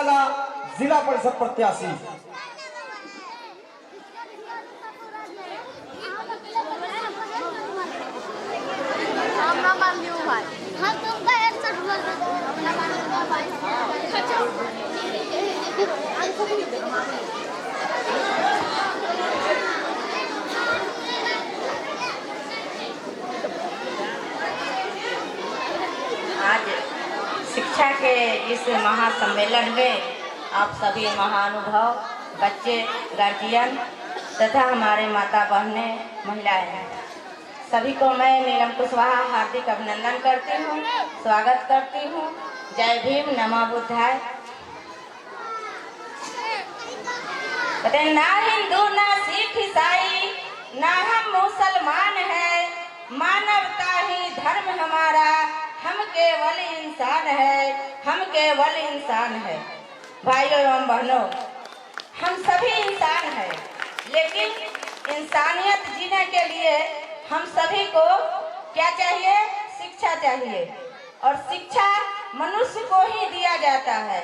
वाला जिला परिषद प्रत्याशी। आज शिक्षा के इस महासम्मेलन में आप सभी महानुभाव, बच्चे, गार्जियन तथा हमारे माता बहनें, महिलाएं, सभी को मैं नीलम कुशवाहा हार्दिक अभिनंदन करती हूँ, स्वागत करती हूँ। जय भीम, नमो बुद्धाय। कहते ना हिंदू ना सिख ईसाई ना हम मुसलमान है, मानवता ही धर्म हमारा, हम केवल इंसान है, हम केवल इंसान है। भाइयों एवं बहनों, हम सभी इंसान हैं, लेकिन इंसानियत जीने के लिए हम सभी को क्या चाहिए? शिक्षा चाहिए। और शिक्षा मनुष्य को ही दिया जाता है,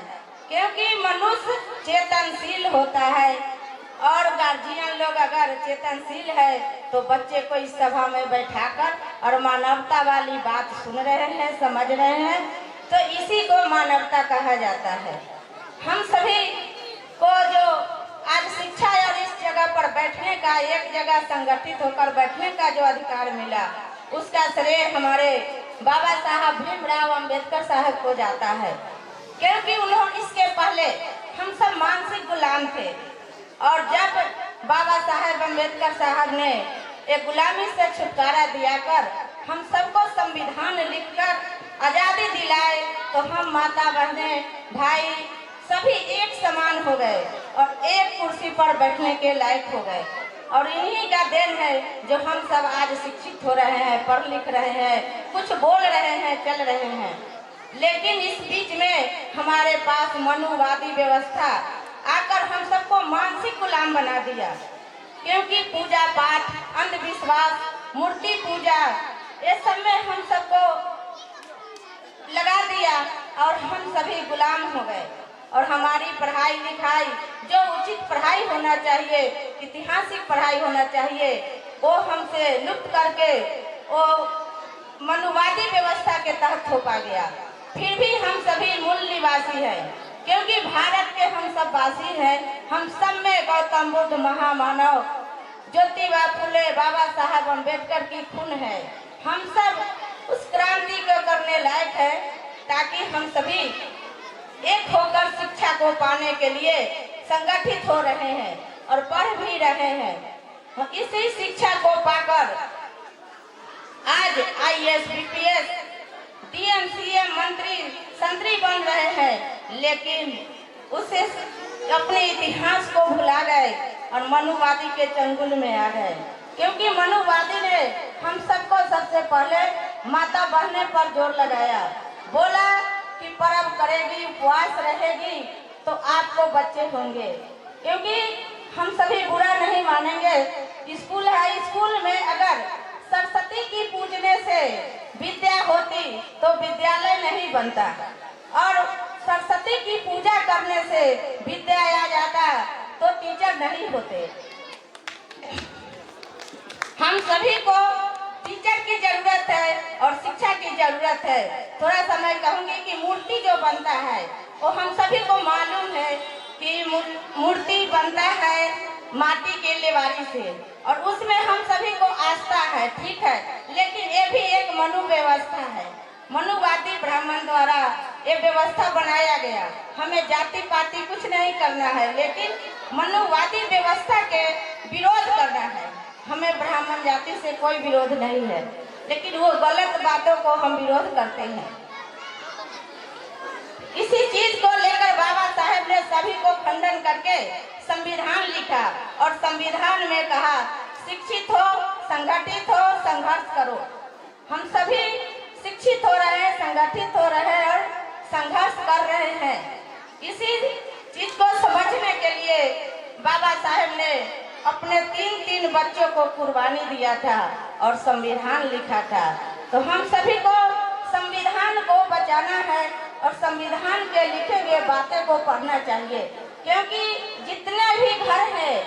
क्योंकि मनुष्य चेतनशील होता है। और गार्जियन लोग अगर चेतनशील है तो बच्चे को इस सभा में बैठाकर और मानवता वाली बात सुन रहे हैं, समझ रहे हैं, तो इसी को मानवता कहा जाता है। हम सभी को जो आज शिक्षा और इस जगह पर बैठने का, एक जगह संगठित होकर बैठने का जो अधिकार मिला, उसका श्रेय हमारे बाबा साहब भीमराव अंबेडकर साहब को जाता है, क्योंकि उन्होंने इसके पहले हम सब मानसिक गुलाम थे। और जब बाबा साहब अम्बेडकर साहब ने एक गुलामी से छुटकारा दिलाकर हम सबको संविधान लिखकर आज़ादी दिलाए, तो हम माता बहनें, भाई सभी एक समान हो गए और एक कुर्सी पर बैठने के लायक हो गए। और इन्हीं का देन है जो हम सब आज शिक्षित हो रहे हैं, पढ़ लिख रहे हैं, कुछ बोल रहे हैं, चल रहे हैं। लेकिन इस बीच में हमारे पास मनुवादी व्यवस्था आकर हम सबको मानसिक गुलाम बना दिया, क्योंकि पूजा पाठ, अंधविश्वास, मूर्ति पूजा, ये सब में हम सबको लगा दिया और हम सभी गुलाम हो गए। और हमारी पढ़ाई लिखाई, जो उचित पढ़ाई होना चाहिए, ऐतिहासिक पढ़ाई होना चाहिए, वो हमसे लुप्त करके वो मनुवादी व्यवस्था के तहत थोपा गया। फिर भी हम सभी मूल निवासी हैं, क्योंकि भारत के हम सब वासी हैं। हम सब में गौतम बुद्ध महामानव, ज्योतिबा फुले, बाबा साहब अम्बेडकर की खून है। हम सब उस क्रांति को करने लायक है, ताकि हम सभी एक होकर शिक्षा को पाने के लिए संगठित हो रहे हैं और पढ़ भी रहे हैं। इसी शिक्षा को पाकर आज IAS, BPS, DM, CM, मंत्री, संतरी बन रहे हैं, लेकिन उसे अपने इतिहास को भुला गए और मनुवादी के चंगुल में आ गए। क्योंकि मनुवादी ने हम सबको सबसे पहले माता बहने पर जोर लगाया, बोला कि पर्व करेगी, उपवास रहेगी तो आपको बच्चे होंगे। क्योंकि हम सभी बुरा नहीं मानेंगे, स्कूल है, स्कूल में अगर सरस्वती की पूजने से विद्या होती तो विद्यालय नहीं बनता, और सरस्वती की पूजा करने से विद्या आ जाता तो टीचर नहीं होते। हम सभी को टीचर की जरूरत है और शिक्षा की जरूरत है। थोड़ा सा मैं कहूँगी कि मूर्ति जो बनता है वो हम सभी को मालूम है कि मूर्ति बनता है माटी के लेवारी से, और उसमें हम सभी को आस्था है, ठीक है, लेकिन ये भी एक मनु व्यवस्था है। मनुवादी ब्राह्मण द्वारा ये व्यवस्था बनाया गया। हमें जाति पाति कुछ नहीं करना है, लेकिन मनुवादी व्यवस्था के विरोध करना है। हमें ब्राह्मण जाति से कोई विरोध नहीं है, लेकिन वो गलत बातों को हम विरोध करते हैं। इसी चीज को लेकर बाबा साहेब ने सभी को खंडन करके संविधान लिखा, और संविधान में कहा शिक्षित हो, संगठित हो, संघर्ष करो। हम सभी शिक्षित हो रहे हैं, संगठित हो रहे हैं और संघर्ष कर रहे हैं। इसी चीज को समझने के लिए बाबा साहेब ने अपने 3 बच्चों को कुर्बानी दिया था और संविधान लिखा था। तो हम सभी को संविधान को बचाना है और संविधान के लिखे हुए बातें को पढ़ना चाहिए, क्योंकि जितने भी घर हैं,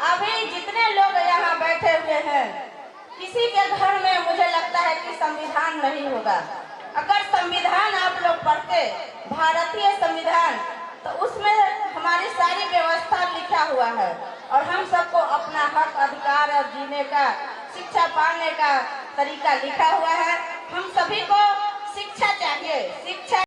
अभी जितने लोग यहाँ बैठे हुए हैं, किसी के घर में मुझे लगता है कि संविधान नहीं होगा। अगर संविधान आप लोग पढ़ते, भारतीय संविधान, तो उसमें हमारी सारी व्यवस्था लिखा हुआ है और हम सबको अपना हक, अधिकार और जीने का, शिक्षा पाने का तरीका लिखा हुआ है। हम सभी को शिक्षा चाहिए। शिक्षा